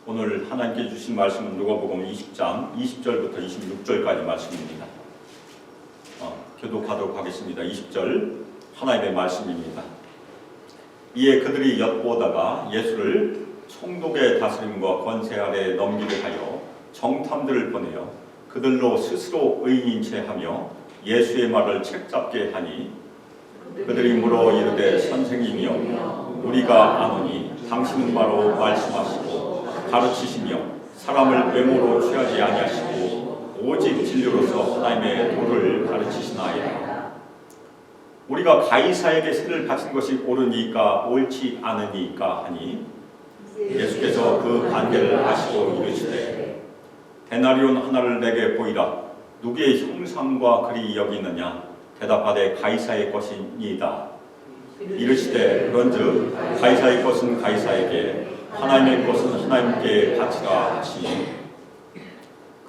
오늘 하나님께 주신 말씀은 누가복음 20장 20절부터 26절까지 말씀입니다. 교독하도록 하겠습니다. 20절 하나님의 말씀입니다. 이에 그들이 엿보다가 예수를 총독의 다스림과 권세 아래 넘기게 하여 정탐들을 보내어 그들로 스스로 의인인 채 하며 예수의 말을 책잡게 하니 그들이 물어 이르되 선생님이여 우리가 아노니 당신은 바로 말씀하시고 가르치시며 사람을 외모로 취하지 아니하시고 오직 진리로서 하나님의 도를 가르치시나이다. 우리가 가이사에게 세를 바친 것이 옳으니까 옳지 않으니까 하니 예수께서 그 관계를 아시고 이르시되 데나리온 하나를 내게 보이라. 누구의 형상과 글이 여기 있느냐? 대답하되 가이사의 것이니이다. 이르시되 그런즉 가이사의 것은 가이사에게 하나님의 것은 하나님께 바치라 하시니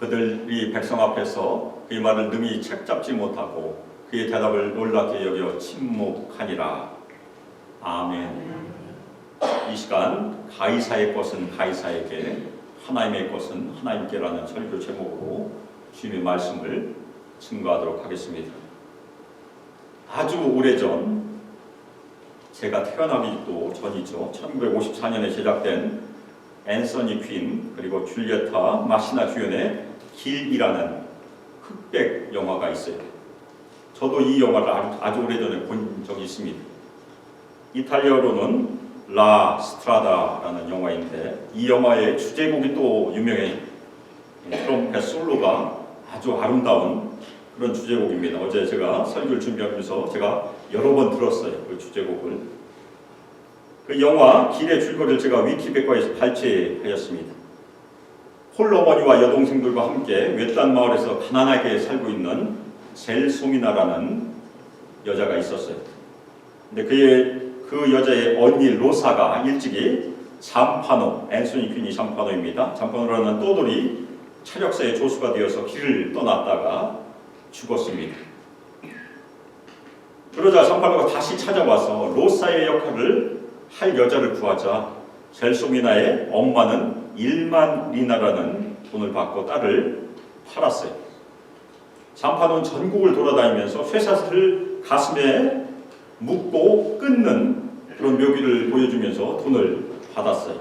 그들이 백성 앞에서 그의 말을 능히 책잡지 못하고 그의 대답을 놀랍게 여겨 침묵하니라. 아멘. 이 시간 가이사의 것은 가이사에게 하나님의 것은 하나님께라는 설교 제목으로 주님의 말씀을 증거하도록 하겠습니다. 아주 오래전 제가 태어나기도 전이죠. 1954년에 제작된 앤서니 퀸 그리고 줄리에타 마시나 주연의 길이라는 흑백 영화가 있어요. 저도 이 영화를 아주 오래전에 본 적이 있습니다. 이탈리아로는 라 스트라다라는 영화인데 이 영화의 주제곡이 또 유명해요. 트럼펫 솔로가 아주 아름다운 그런 주제곡입니다. 어제 제가 설교를 준비하면서 제가 여러 번 들었어요. 그 주제곡을. 그 영화 길의 줄거리를 제가 위키백과에서 발췌하였습니다. 홀어머니와 여동생들과 함께 외딴 마을에서 가난하게 살고 있는 젤소미나라는 여자가 있었어요. 근데 그 여자의 언니 로사가 일찍이 잠파노, 앤소니 퀸이 잠파노입니다. 잠파노라는 떠돌이 차력사의 조수가 되어서 길을 떠났다가 죽었습니다. 그러자 잠파노가 다시 찾아와서 로사의 역할을 할 여자를 구하자 젤소미나의 엄마는 1만 리나라는 돈을 받고 딸을 팔았어요. 잠파노는 전국을 돌아다니면서 쇠사슬을 가슴에 묶고 끊는 그런 묘기를 보여주면서 돈을 받았어요.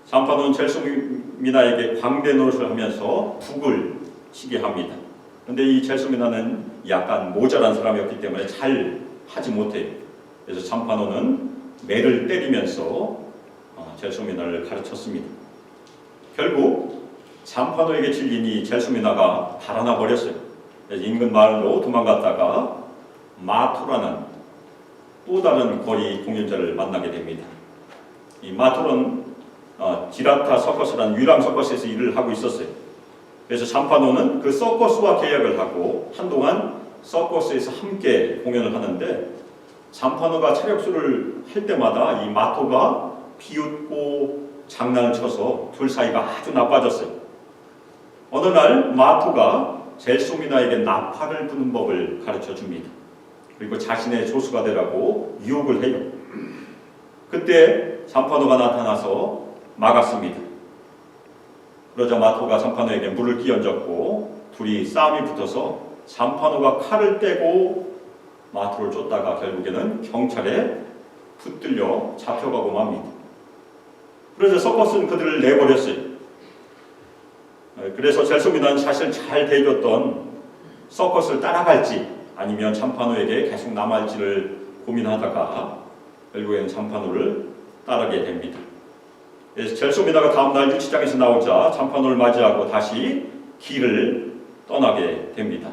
잠파노는 젤소미나에게 광대 노릇을 하면서 북을 치게 합니다. 그런데 이 젤소미나는 약간 모자란 사람이었기 때문에 잘 하지 못해요. 그래서 잠파노는 매를 때리면서 젤소미나를 가르쳤습니다. 결국 잠파노에게 질린 이 젤소미나가 달아나 버렸어요. 그래서 인근 마을로 도망갔다가 마토라는 또 다른 거리 공연자를 만나게 됩니다. 이 마토는 지라타 서커스라는 유랑 서커스에서 일을 하고 있었어요. 그래서 잠파노는 그 서커스와 계약을 하고 한동안 서커스에서 함께 공연을 하는데 잠파노가 차력수를 할 때마다 이 마토가 비웃고 장난을 쳐서 둘 사이가 아주 나빠졌어요. 어느 날 마토가 젤소미나에게 나팔을 부는 법을 가르쳐 줍니다. 그리고 자신의 조수가 되라고 유혹을 해요. 그때 잠파노가 나타나서 막았습니다. 그러자 마토가 잠파노에게 물을 끼얹었고 둘이 싸움이 붙어서 잠파노가 칼을 떼고 마토를 쫓다가 결국에는 경찰에 붙들려 잡혀가고 맙니다. 그래서 서커스는 그들을 내버렸어요. 그래서 젤소미나는 사실 잘 대해줬던 서커스를 따라갈지 아니면 잠파노에게 계속 남아있지를 고민하다가 결국에는 잠파노를 따르게 됩니다. 그래서 젤소미나가 다음날 유치장에서 나오자 잠파노를 맞이하고 다시 길을 떠나게 됩니다.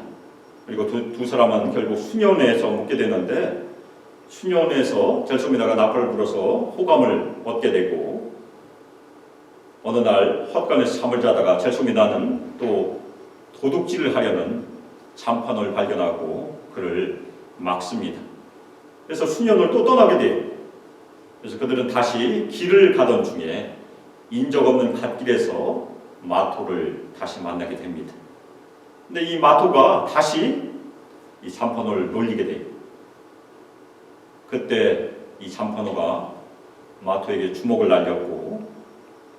그리고 두 사람은 결국 수녀원에서 묵게 되는데 수녀원에서 젤소미나가 나팔을 불어서 호감을 얻게 되고 어느 날 헛간에서 잠을 자다가 젤소미나는 또 도둑질을 하려는 잠파노를 발견하고 그를 막습니다. 그래서 수녀원을 또 떠나게 돼요. 그래서 그들은 다시 길을 가던 중에 인적 없는 갓길에서 마토를 다시 만나게 됩니다. 근데 이 마토가 다시 이 잠파노를 놀리게 돼요. 그때 이 잠파노가 마토에게 주먹을 날렸고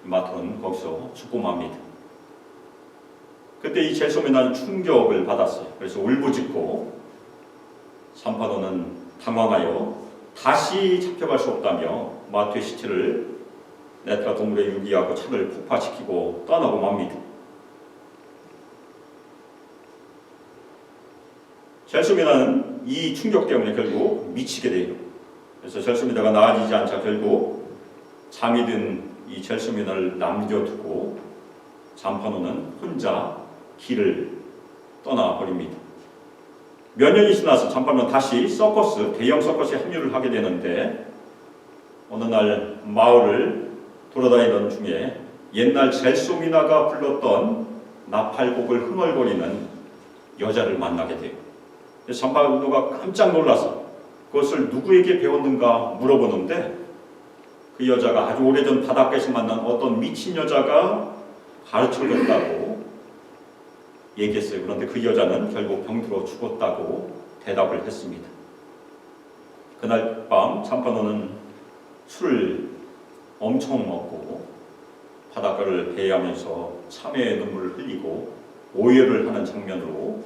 마토는 거기서 죽고 맙니다. 그때 이 젤소미나는 충격을 받았어요. 그래서 울부짖고 삼파노는 당황하여 다시 잡혀갈 수 없다며 마토의 시체를 네트가 동물에 유기하고 차를 폭파시키고 떠나고 맙니다. 젤소미나는 이 충격 때문에 결국 미치게 돼요. 그래서 젤소미나가 나아지지 않자 결국 잠이 든 이 젤소미나를 남겨두고 잠파노는 혼자 길을 떠나버립니다. 몇 년이 지나서 잠파노는 다시 대형 서커스에 합류를 하게 되는데 어느 날 마을을 돌아다니던 중에 옛날 젤소미나가 불렀던 나팔곡을 흥얼거리는 여자를 만나게 돼요. 잠파노가 깜짝 놀라서 그것을 누구에게 배웠는가 물어보는데 그 여자가 아주 오래전 바닷가에서 만난 어떤 미친 여자가 가르쳐줬다고 얘기했어요. 그런데 그 여자는 결국 병들어 죽었다고 대답을 했습니다. 그날 밤 잠파노는 술을 엄청 먹고 바닷가를 배회하면서 참회의 눈물을 흘리고 오열을 하는 장면으로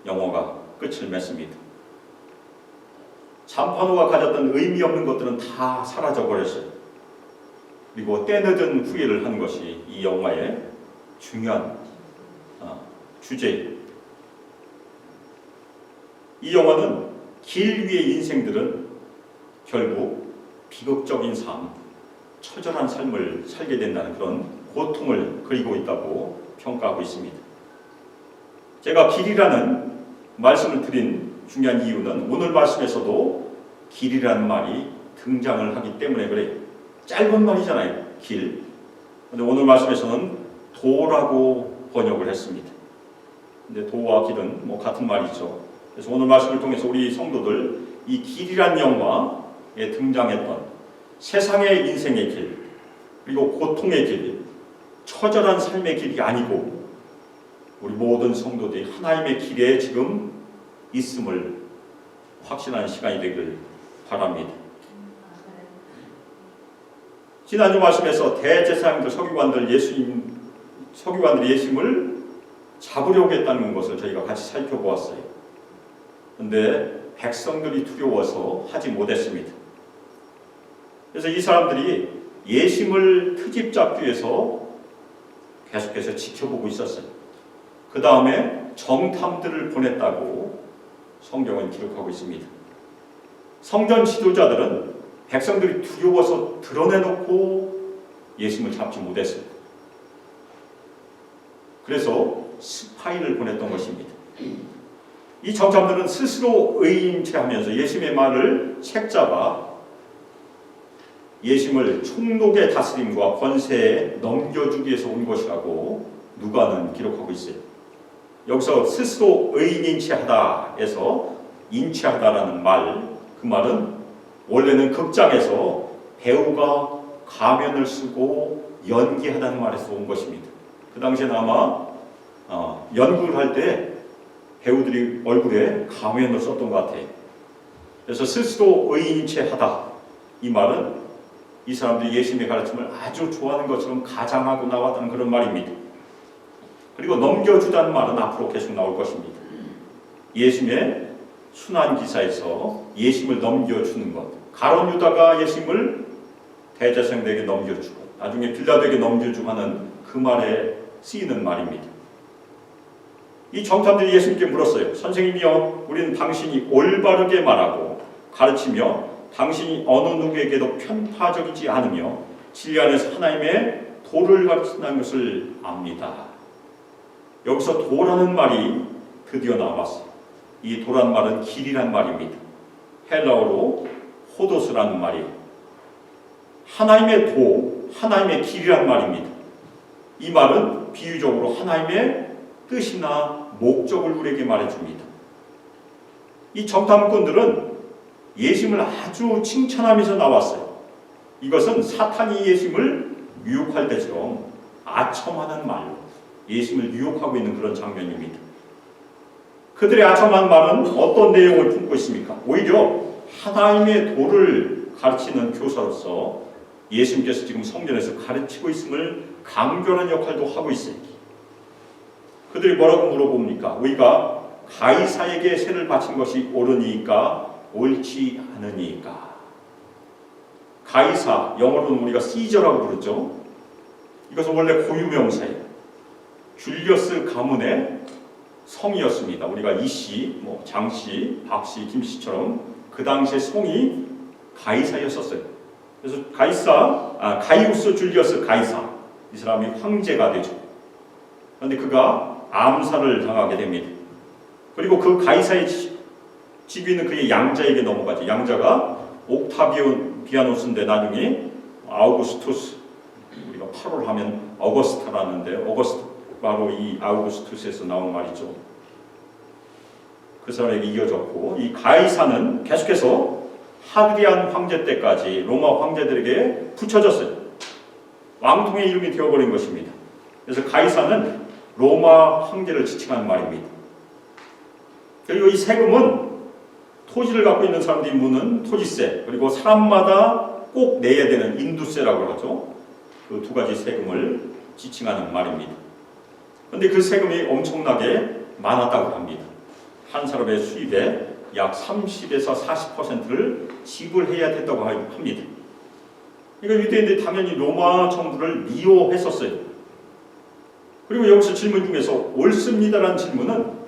영화가 끝을 맺습니다. 잠파노가 가졌던 의미 없는 것들은 다 사라져 버렸어요. 그리고 때늦은 후회를 하는 것이 이 영화의 중요한 주제입니다. 이 영화는 길 위의 인생들은 결국 비극적인 삶, 처절한 삶을 살게 된다는 그런 고통을 그리고 있다고 평가하고 있습니다. 제가 길이라는 말씀을 드린 중요한 이유는 오늘 말씀에서도 길이라는 말이 등장을 하기 때문에 그래요. 짧은 말이잖아요, 길. 근데 오늘 말씀에서는 도라고 번역을 했습니다. 근데 도와 길은 같은 말이죠. 그래서 오늘 말씀을 통해서 우리 성도들 이 길이란 영화에 등장했던 세상의 인생의 길, 그리고 고통의 길, 처절한 삶의 길이 아니고 우리 모든 성도들이 하나님의 길에 지금 있음을 확신하는 시간이 되길 바랍니다. 지난주 말씀에서 대제사장들, 서기관들이 예수님을 잡으려고 했다는 것을 저희가 같이 살펴보았어요. 그런데 백성들이 두려워서 하지 못했습니다. 그래서 이 사람들이 예수님을 트집 잡기 위해서 계속해서 지켜보고 있었어요. 그 다음에 정탐들을 보냈다고 성경은 기록하고 있습니다. 성전 지도자들은 백성들이 두려워서 드러내놓고 예수님을 잡지 못했어요. 그래서 스파이를 보냈던 것입니다. 이 정탐들은 스스로 의인체하면서 예수님의 말을 책잡아 예수님을 총독의 다스림과 권세에 넘겨주기 위해서 온 것이라고 누가는 기록하고 있어요. 여기서 스스로 의인체하다에서 인체하다라는 말, 그 말은 원래는 극장에서 배우가 가면을 쓰고 연기하다는 말에서 온 것입니다. 그 당시에는 아마 연극을 할 때 배우들이 얼굴에 가면을 썼던 것 같아요. 그래서 스스로 의인체하다, 이 말은 이 사람들이 예수님의 가르침을 아주 좋아하는 것처럼 가장하고 나왔다는 그런 말입니다. 그리고 넘겨주다는 말은 앞으로 계속 나올 것입니다. 예수님의 순환기사에서 예수님을 넘겨주는 것, 가룟 유다가 예수님을 대제사장들에게 넘겨주고 나중에 빌라도에게 넘겨주고 하는 그 말에 쓰이는 말입니다. 이 정탐들이 예수님께 물었어요. 선생님이여, 우리는 당신이 올바르게 말하고 가르치며 당신이 어느 누구에게도 편파적이지 않으며 진리 안에서 하나님의 도를 가르친다는 것을 압니다. 여기서 도라는 말이 드디어 나왔어요. 이 도라는 말은 길이란 말입니다. 헬라어로 호도스라는 말이에요. 하나님의 도, 하나님의 길이란 말입니다. 이 말은 비유적으로 하나님의 뜻이나 목적을 우리에게 말해줍니다. 이 정탐꾼들은 예수님을 아주 칭찬하면서 나왔어요. 이것은 사탄이 예수님을 유혹할 때처럼 아첨하는 말로 예수님을 유혹하고 있는 그런 장면입니다. 그들의 아첨한 말은 어떤 내용을 품고 있습니까? 오히려 하나님의 도를 가르치는 교사로서 예수님께서 지금 성전에서 가르치고 있음을 강조하는 역할도 하고 있어요. 그들이 뭐라고 물어봅니까? 우리가 가이사에게 세를 바친 것이 옳으니까 옳지 않으니까. 가이사, 영어로는 우리가 시저라고 부르죠. 이것은 원래 고유명사예요. 줄리어스 가문의 성이었습니다. 우리가 이씨, 장씨, 박씨, 김씨처럼 그 당시에 성이 가이사였었어요. 그래서 가이우스 줄리어스 가이사, 이 사람이 황제가 되죠. 그런데 그가 암살을 당하게 됩니다. 그리고 그 가이사의 직위는 그의 양자에게 넘어가죠. 양자가 옥타비아노스인데 나중에 아우구스투스, 우리가 8월 하면 어거스타라는데 어거스트, 바로 이 아우구스투스에서 나온 말이죠. 그 사람에게 이어졌고, 이 가이사는 계속해서 하드리안 황제 때까지 로마 황제들에게 붙여졌어요. 왕통의 이름이 되어버린 것입니다. 그래서 가이사는 로마 황제를 지칭하는 말입니다. 그리고 이 세금은 토지를 갖고 있는 사람들이 묻는 토지세, 그리고 사람마다 꼭 내야 되는 인두세라고 하죠. 그 두 가지 세금을 지칭하는 말입니다. 그런데 그 세금이 엄청나게 많았다고 합니다. 한 사람의 수입의 약 30에서 40%를 지불해야 됐다고 합니다. 그러니까 유대인들이 당연히 로마 정부를 미워했었어요. 그리고 여기서 질문 중에서 옳습니다라는 질문은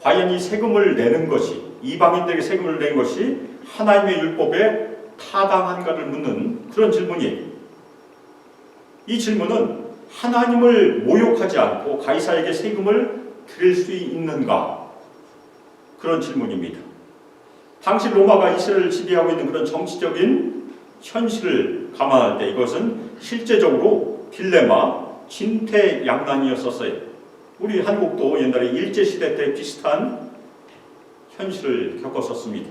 과연 이 세금을 내는 것이, 이방인들에게 세금을 내는 것이 하나님의 율법에 타당한가를 묻는 그런 질문이에요. 이 질문은 하나님을 모욕하지 않고 가이사에게 세금을 드릴 수 있는가? 그런 질문입니다. 당시 로마가 이스라엘을 지배하고 있는 그런 정치적인 현실을 감안할 때 이것은 실제적으로 딜레마, 진퇴양난이었었어요. 우리 한국도 옛날에 일제시대 때 비슷한 현실을 겪었었습니다.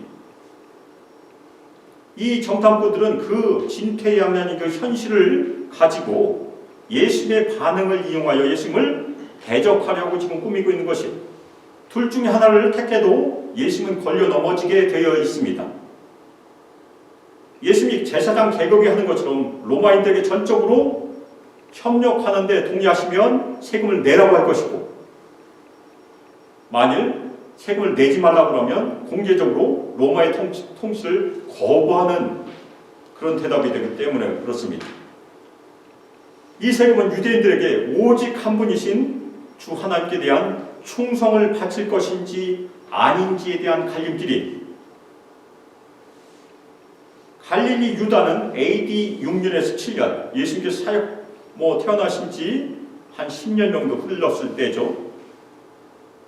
이 정탐꾼들은 그 진퇴양난의 그 현실을 가지고 예수님의 반응을 이용하여 예수님을 대적하려고 지금 꾸미고 있는 것이에요. 둘 중에 하나를 택해도 예수님은 걸려 넘어지게 되어 있습니다. 예수님이 제사장 계급이 하는 것처럼 로마인들에게 전적으로 협력하는데 동의하시면 세금을 내라고 할 것이고, 만일 세금을 내지 말라고 하면 공개적으로 로마의 통치를 거부하는 그런 대답이 되기 때문에 그렇습니다. 이 세금은 유대인들에게 오직 한 분이신 주 하나님께 대한 충성을 바칠 것인지 아닌지에 대한 갈림길이. 갈릴리 유다는 AD 6년에서 7년, 예수님께서 태어나신 지 한 10년 정도 흘렀을 때죠.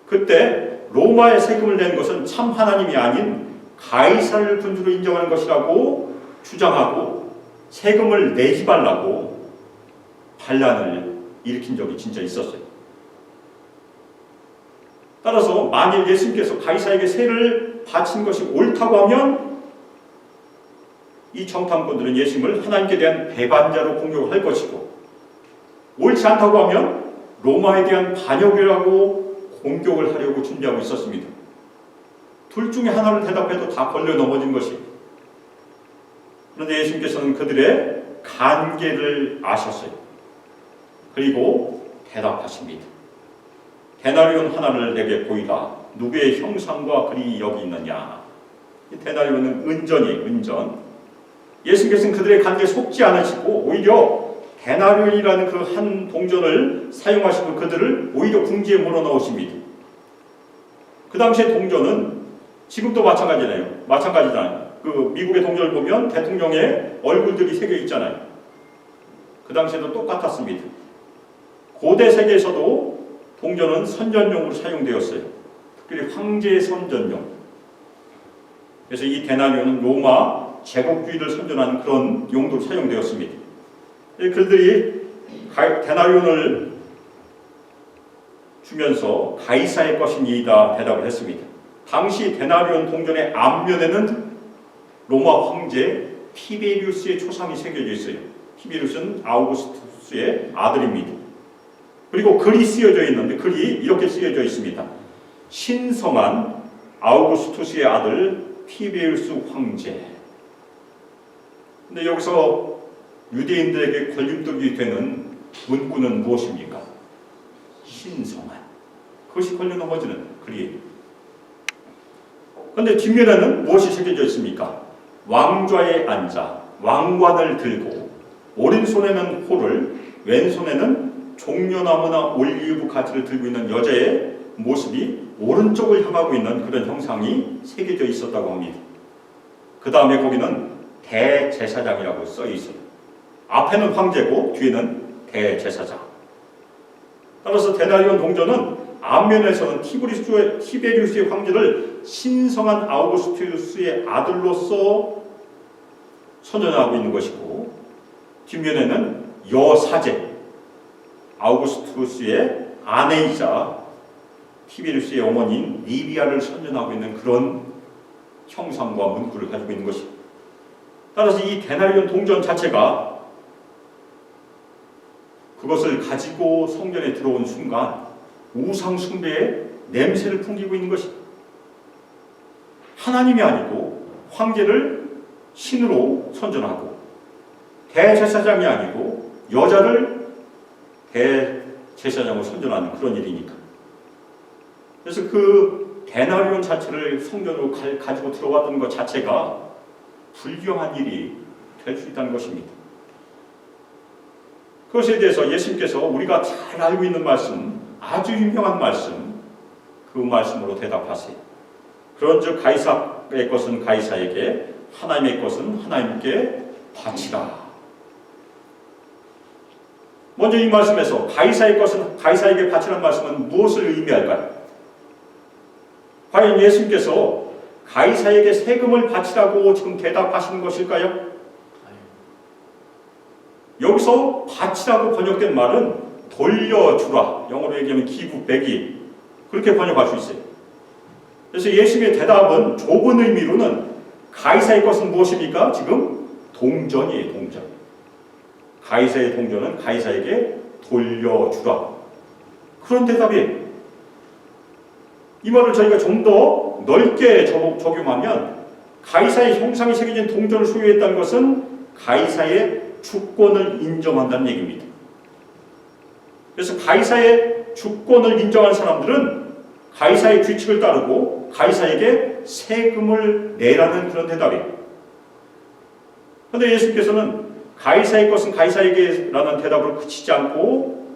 그때 로마의 세금을 낸 것은 참 하나님이 아닌 가이사를 군주로 인정하는 것이라고 주장하고 세금을 내지 말라고 반란을 일으킨 적이 진짜 있었어요. 따라서 만일 예수님께서 가이사에게 세를 바친 것이 옳다고 하면 이 정탐꾼들은 예수님을 하나님께 대한 배반자로 공격할 것이고, 옳지 않다고 하면 로마에 대한 반역이라고 공격을 하려고 준비하고 있었습니다. 둘 중에 하나를 대답해도 다 걸려 넘어진 것이에요. 그런데 예수님께서는 그들의 간계를 아셨어요. 그리고 대답하십니다. 데나리온 하나를 내게 보이라. 누구의 형상과 글이 여기 있느냐. 이 데나리온은 은전이에요. 은전. 예수님께서는 그들의 간계에 속지 않으시고 오히려 데나리온이라는 그 한 동전을 사용하시고 그들을 오히려 궁지에 몰아넣으십니다. 그 당시의 동전은 지금도 마찬가지잖아요. 그 미국의 동전을 보면 대통령의 얼굴들이 새겨 있잖아요. 그 당시에도 똑같았습니다. 고대 세계에서도 동전은 선전용으로 사용되었어요. 특별히 황제의 선전용. 그래서 이 데나리온은 로마 제국주의를 선전하는 그런 용도로 사용되었습니다. 그들이 데나리온을 주면서 가이사의 것이니이다 대답을 했습니다. 당시 데나리온 동전의 앞면에는 로마 황제 티베리우스의 초상이 새겨져 있어요. 티베리우스는 아우구스투스의 아들입니다. 그리고 글이 쓰여져 있는데 글이 이렇게 쓰여져 있습니다. 신성한 아우구스투스의 아들 티베리우스 황제. 근데 여기서 유대인들에게 걸림돌이 되는 문구는 무엇입니까? 신성한. 그것이 걸려 넘어지는 글이에요. 그런데 뒷면에는 무엇이 새겨져 있습니까? 왕좌에 앉아 왕관을 들고 오른손에는 호를, 왼손에는 종려나무나 올리브 가지를 들고 있는 여자의 모습이 오른쪽을 향하고 있는 그런 형상이 새겨져 있었다고 합니다. 그 다음에 거기는 대제사장이라고 써 있어요. 앞에는 황제고 뒤에는 대제사장. 따라서 데나리온 동전은 앞면에서는 티베리우스의 황제를 신성한 아우구스투스의 아들로서 선전하고 있는 것이고, 뒷면에는 여사제 아우구스투스의 아내이자 티베리우스의 어머니인 리비아를 선전하고 있는 그런 형상과 문구를 가지고 있는 것입니다. 따라서 이 데나리온 동전 자체가 그것을 가지고 성전에 들어온 순간 우상 숭배의 냄새를 풍기고 있는 것입니다. 하나님이 아니고 황제를 신으로 선전하고, 대제사장이 아니고 여자를 대제사장으로 선전하는 그런 일이니까. 그래서 그 데나리온 자체를 성전으로 가지고 들어왔던 것 자체가 불경한 일이 될 수 있다는 것입니다. 그것에 대해서 예수님께서 우리가 잘 알고 있는 말씀, 아주 유명한 말씀, 그 말씀으로 대답하세요. 그런즉 가이사의 것은 가이사에게, 하나님의 것은 하나님께 바치라. 먼저 이 말씀에서 가이사의 것은 가이사에게 바치라는 말씀은 무엇을 의미할까요? 과연 예수님께서 가이사에게 세금을 바치라고 지금 대답하시는 것일까요? 여기서 바치라고 번역된 말은 돌려주라, 영어로 얘기하면 give back이, 그렇게 번역할 수 있어요. 그래서 예수님의 대답은 좁은 의미로는 가이사의 것은 무엇입니까? 지금 동전이에요. 동전. 가이사의 동전은 가이사에게 돌려주라. 그런 대답이에요. 이 말을 저희가 좀 더 넓게 적용하면 가이사의 형상이 새겨진 동전을 소유했다는 것은 가이사의 주권을 인정한다는 얘기입니다. 그래서 가이사의 주권을 인정하는 사람들은 가이사의 규칙을 따르고 가이사에게 세금을 내라는 그런 대답이에요. 그런데 예수님께서는 가이사의 것은 가이사에게 라는 대답으로 그치지 않고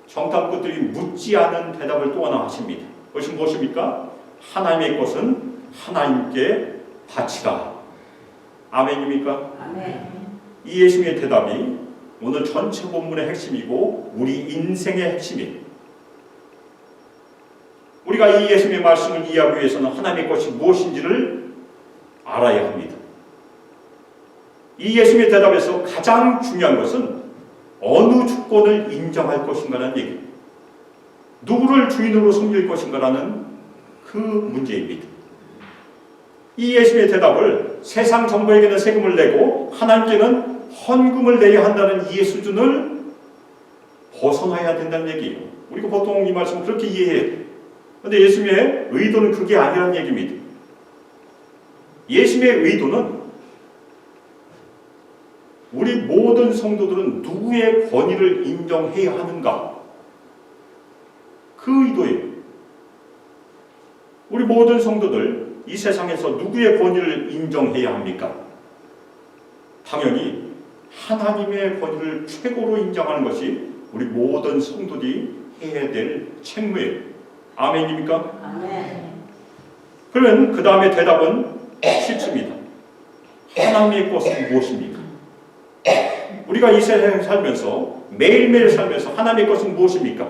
정탐꾼들이 묻지 않은 대답을 또 하나 하십니다. 그것이 무엇입니까? 하나님의 것은 하나님께 바치라. 아멘입니까? 아멘. 이 예수님의 대답이 오늘 전체 본문의 핵심이고 우리 인생의 핵심이에요. 우리가 이 예수님의 말씀을 이해하기 위해서는 하나님의 것이 무엇인지를 알아야 합니다. 이 예수님의 대답에서 가장 중요한 것은 어느 주권을 인정할 것인가라는 얘기입니다. 누구를 주인으로 섬길 것인가라는 그 문제입니다. 이 예수님의 대답을 세상 정부에게는 세금을 내고 하나님께는 헌금을 내야 한다는 이해 수준을 벗어나야 된다는 얘기예요. 우리가 보통 이 말씀을 그렇게 이해해요. 그런데 예수님의 의도는 그게 아니라는 얘기입니다. 예수님의 의도는 우리 모든 성도들은 누구의 권위를 인정해야 하는가? 그 의도예요. 우리 모든 성도들 이 세상에서 누구의 권위를 인정해야 합니까? 당연히 하나님의 권위를 최고로 인정하는 것이 우리 모든 성도들이 해야 될 책무예요. 아멘입니까? 아멘. 그러면 그 다음에 대답은 쉽습니다. 하나님의 것은 무엇입니까? 우리가 이 세상에 살면서 매일매일 살면서 하나님의 것은 무엇입니까?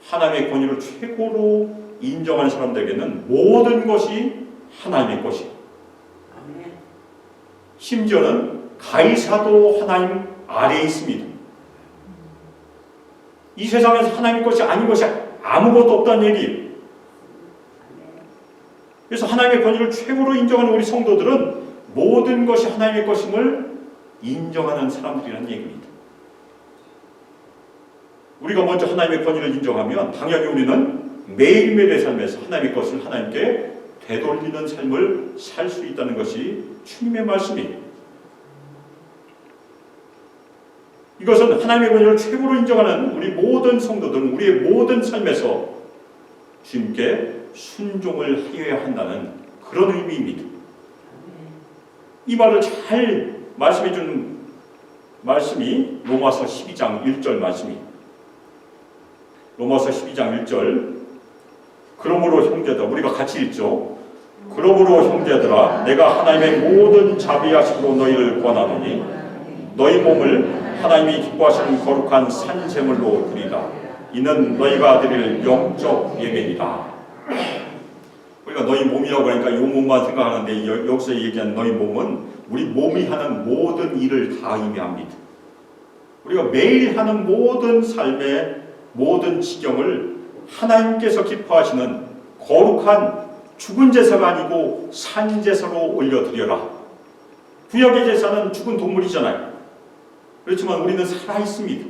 하나님의 권위를 최고로 인정하는 사람들에게는 모든 것이 하나님의 것이에요. 심지어는 가이사도 하나님 아래에 있습니다. 이 세상에서 하나님의 것이 아닌 것이 아무것도 없다는 얘기예요. 그래서 하나님의 권위를 최고로 인정하는 우리 성도들은 모든 것이 하나님의 것임을 인정하는 사람들이라는 얘기입니다. 우리가 먼저 하나님의 권위를 인정하면 당연히 우리는 매일매일의 삶에서 하나님의 것을 하나님께 되돌리는 삶을 살 수 있다는 것이 주님의 말씀이에요. 이것은 하나님의 권위를 최고로 인정하는 우리 모든 성도들은 우리의 모든 삶에서 주님께 순종을 하여야 한다는 그런 의미입니다. 이 말을 잘 말씀해 주는 말씀이 로마서 12장 1절 말씀입니다. 로마서 12장 1절. 그러므로 형제들아, 우리가 같이 읽죠. 그러므로 형제들아, 내가 하나님의 모든 자비하심으로 너희를 권하노니 너희 몸을 하나님이 기뻐하시는 거룩한 산제물로 드리라. 이는 너희가 드릴 영적 예배이다. 우리가 너희 몸이라고 하니까 이 몸만 생각하는데 여기서 얘기한 너희 몸은 우리 몸이 하는 모든 일을 다 의미합니다. 우리가 매일 하는 모든 삶의 모든 지경을 하나님께서 기뻐하시는 거룩한 죽은 제사가 아니고 산 제사로 올려드려라. 구약의 제사는 죽은 동물이잖아요. 그렇지만 우리는 살아있습니다.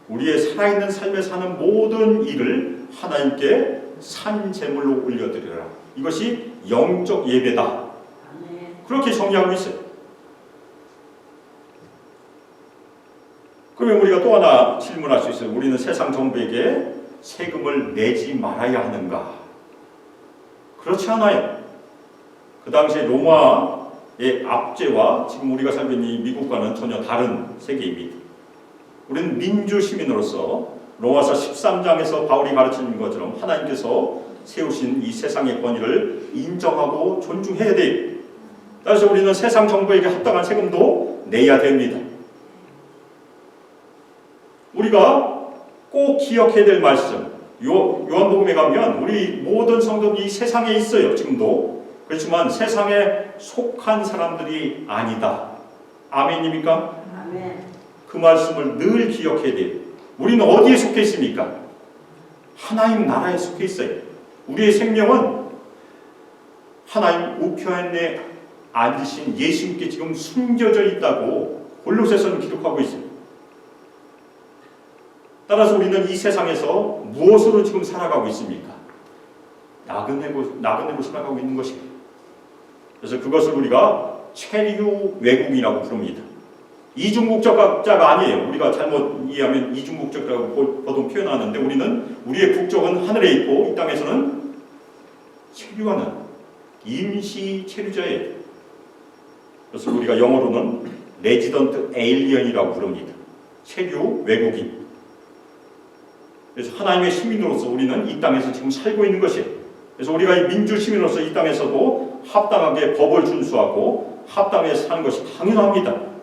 우리의 살아있는 삶에 사는 모든 일을 하나님께 산 제물로 올려드려라. 이것이 영적 예배다. 그렇게 정의하고 있어요. 그러면 우리가 또 하나 질문할 수 있어요. 우리는 세상 정부에게 세금을 내지 말아야 하는가? 그렇지 않아요. 그 당시에 로마의 압제와 지금 우리가 살고 있는 이 미국과는 전혀 다른 세계입니다. 우리는 민주 시민으로서 로마서 13장에서 바울이 가르치는 것처럼 하나님께서 세우신 이 세상의 권위를 인정하고 존중해야 돼요. 따라서 우리는 세상 정부에게 합당한 세금도 내야 됩니다. 우리가 꼭 기억해야 될 말씀, 요한복음에 가면 우리 모든 성도들이 세상에 있어요. 지금도. 그렇지만 세상에 속한 사람들이 아니다. 아멘입니까? 아멘. 그 말씀을 늘 기억해야 돼요. 우리는 어디에 속해 있습니까? 하나님 나라에 속해 있어요. 우리의 생명은 하나님 우편에 앉으신 예수님께 지금 숨겨져 있다고 골로새서는 기록하고 있습니다. 따라서 우리는 이 세상에서 무엇으로 지금 살아가고 있습니까? 나그네로 살아가고 있는 것입니다. 그래서 그것을 우리가 체류 외국이라고 부릅니다. 이중국적자가 아니에요. 우리가 잘못 이해하면 이중국적이라고 보통 표현하는데 우리는 우리의 국적은 하늘에 있고 이 땅에서는 체류하는 임시 체류자예요. 그래서 우리가 영어로는 레지던트 에일리언이라고 부릅니다. 체류 외국인. 그래서 하나님의 시민으로서 우리는 이 땅에서 지금 살고 있는 것이에요. 그래서 우리가 이 민주 시민으로서 이 땅에서도 합당하게 법을 준수하고 합당하게 사는 것이 당연합니다.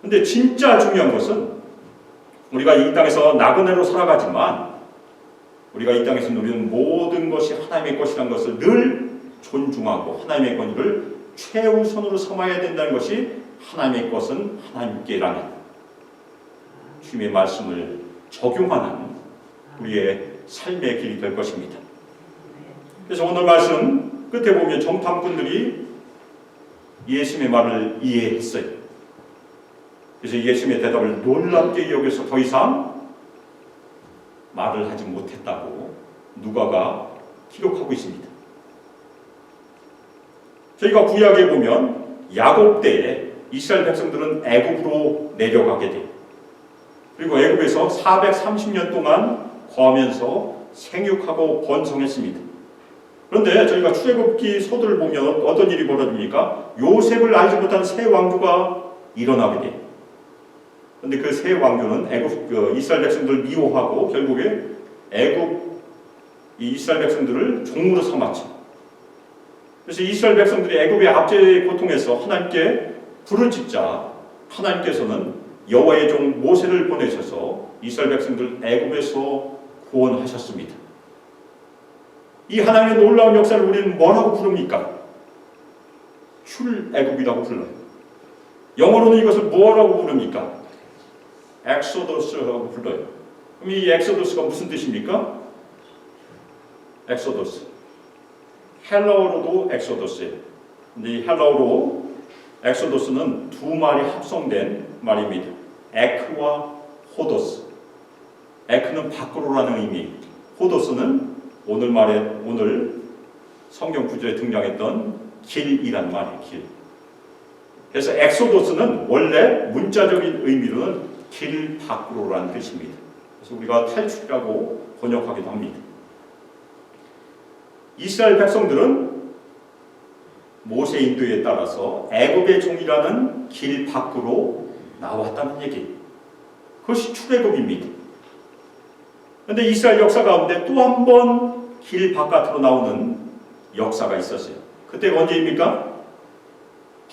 근데 진짜 중요한 것은 우리가 이 땅에서 나그네로 살아가지만 우리가 이 땅에서 누리는 모든 것이 하나님의 것이라는 것을 늘 존중하고 하나님의 권위를 최우선으로 삼아야 된다는 것이 하나님의 것은 하나님께라는 주님의 말씀을 적용하는 우리의 삶의 길이 될 것입니다. 그래서 오늘 말씀 끝에 보면 정탐꾼들이 예수님의 말을 이해했어요. 그래서 예수님의 대답을 놀랍게 여겨서 더 이상 말을 하지 못했다고 누가가 기록하고 있습니다. 저희가 구약에 보면 야곱 때에 이스라엘 백성들은 애굽으로 내려가게 돼요. 그리고 애굽에서 430년 동안 거하면서 생육하고 번성했습니다. 그런데 저희가 출애굽기 서두를 보면 어떤 일이 벌어집니까? 요셉을 알지 못한 새 왕조가 일어나게 돼요. 그런데 그 새 왕조는 이스라엘 백성들을 미워하고 결국에 이스라엘 백성들을 종으로 삼았죠. 그래서 이스라엘 백성들이 애굽의 압제의 고통에서 하나님께 부르짖자 하나님께서는 여호와의 종 모세를 보내셔서 이스라엘 백성들 애굽에서 구원하셨습니다. 이 하나님의 놀라운 역사를 우리는 뭐라고 부릅니까? 출애굽이라고 불러요. 영어로는 이것을 뭐라고 부릅니까? 엑소더스라고 불러요. 그럼 이 엑소더스가 무슨 뜻입니까? 엑소더스. 헬라어로도 엑소더스예요. 근데 이 헬라어로 엑소더스는 두 말이 합성된 말입니다. 에크와 호도스. 에크는 밖으로라는 의미, 호도스는 오늘 성경 구절에 등장했던 길이란 말이에요. 길. 그래서 엑소도스는 원래 문자적인 의미로는 길 밖으로라는 뜻입니다. 그래서 우리가 탈출이라고 번역하기도 합니다. 이스라엘 백성들은 모세 인도에 따라서 애굽의 종이라는 길 밖으로 나왔다는 얘기. 그것이 출애굽입니다. 그런데 이스라엘 역사 가운데 또 한 번 길 바깥으로 나오는 역사가 있었어요. 그때가 언제입니까?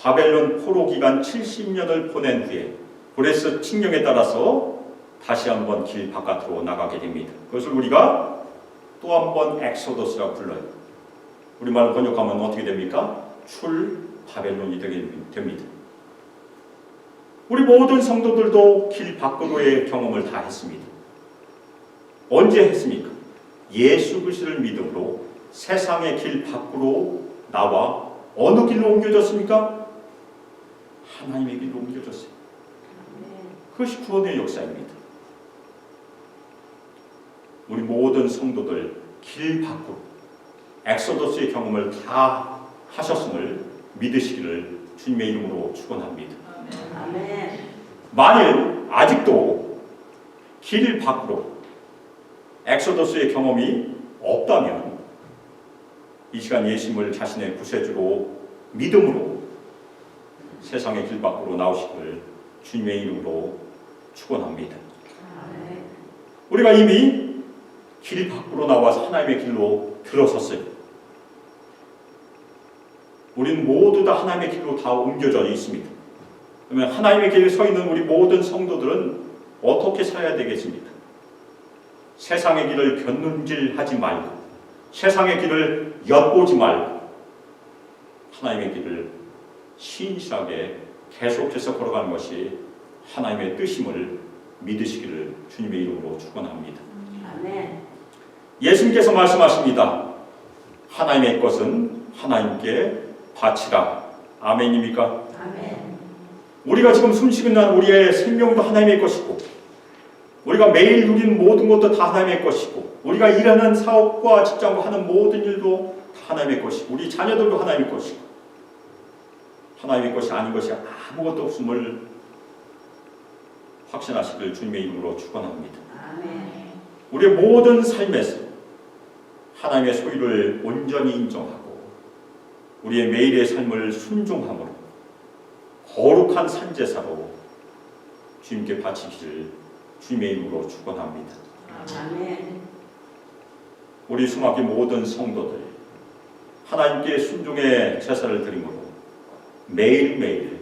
바벨론 포로 기간 70년을 보낸 후에 브레스 칙령에 따라서 다시 한번 길 바깥으로 나가게 됩니다. 그것을 우리가 또 한 번 엑소더스라고 불러요. 우리말로 번역하면 어떻게 됩니까? 출 바벨론이 되게 됩니다. 우리 모든 성도들도 길 밖으로의 경험을 다 했습니다. 언제 했습니까? 예수 그리스도를 믿음으로 세상의 길 밖으로 나와 어느 길로 옮겨졌습니까? 하나님의 길로 옮겨졌어요. 그것이 구원의 역사입니다. 우리 모든 성도들 길 밖으로 엑소더스의 경험을 다 하셨음을 믿으시기를 주님의 이름으로 축원합니다. 아멘. 만일 아직도 길 밖으로 엑소더스의 경험이 없다면 이 시간 예수님을 자신의 구세주로 믿음으로 세상의 길 밖으로 나오시기를 주님의 이름으로 축원합니다. 아멘. 우리가 이미 길 밖으로 나와서 하나님의 길로 들어섰어요. 우리는 모두 다 하나님의 길로 다 옮겨져 있습니다. 그러면 하나님의 길에 서 있는 우리 모든 성도들은 어떻게 살아야 되겠습니까? 세상의 길을 견눈질하지 말고 세상의 길을 엿보지 말고 하나님의 길을 신실하게 계속해서 걸어가는 것이 하나님의 뜻임을 믿으시기를 주님의 이름으로 축원합니다. 아멘. 예수님께서 말씀하십니다. 하나님의 것은 하나님께 바치라. 아멘입니까? 아멘. 우리가 지금 숨쉬는 날 우리의 생명도 하나님의 것이고 우리가 매일 누리는 모든 것도 다 하나님의 것이고 우리가 일하는 사업과 직장과 하는 모든 일도 다 하나님의 것이고 우리 자녀들도 하나님의 것이고 하나님의 것이 아닌 것이 아무것도 없음을 확신하시길 주님의 이름으로 축원합니다. 아멘. 우리의 모든 삶에서 하나님의 소유를 온전히 인정하고 우리의 매일의 삶을 순종함으로 거룩한 산제사로 주님께 바치기를 주님의 이름으로 축원합니다. 아멘. 우리 수막의 모든 성도들 하나님께 순종의 제사를 드림으로 매일매일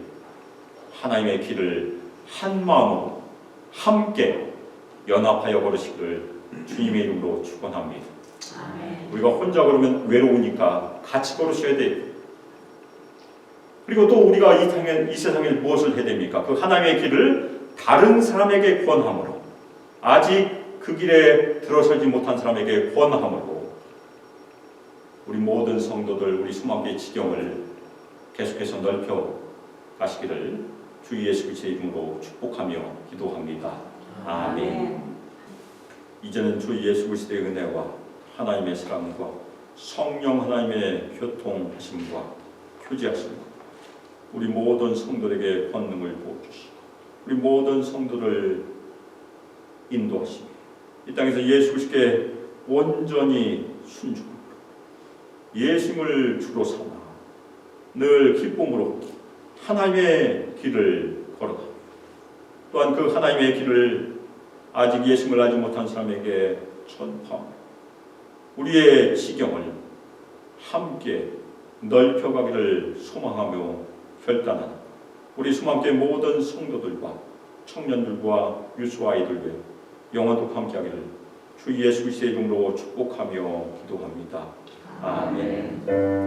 하나님의 길을 한 마음으로 함께 연합하여 걸으시기를 주님의 이름으로 축원합니다. 아멘. 우리가 혼자 걸으면 외로우니까 같이 걸으셔야 돼요. 그리고 또 우리가 이 세상에 무엇을 해야 됩니까? 그 하나님의 길을 다른 사람에게 권함으로 아직 그 길에 들어서지 못한 사람에게 권함으로 우리 모든 성도들 우리 수만교의 지경을 계속해서 넓혀 가시기를 주 예수 그리스도의 이름으로 축복하며 기도합니다. 아멘. 이제는 주 예수 그리스도의 은혜와 하나님의 사랑과 성령 하나님의 교통하심과 교제하심과 우리 모든 성도들에게 권능을 부어주시고 우리 모든 성도를 인도하시고 이 땅에서 예수 그리스도께 온전히 순종하고 예수님을 주로 삼아 늘 기쁨으로 하나님의 길을 걸어가 또한 그 하나님의 길을 아직 예수님을 알지 못한 사람에게 전파하며 우리의 지경을 함께 넓혀가기를 소망하며 결단하는 우리 수만교회 모든 성도들과 청년들과 유수 아이들과 영원토록 함께하기를 주 예수 그리스도의 이름으로 축복하며 기도합니다. 아멘.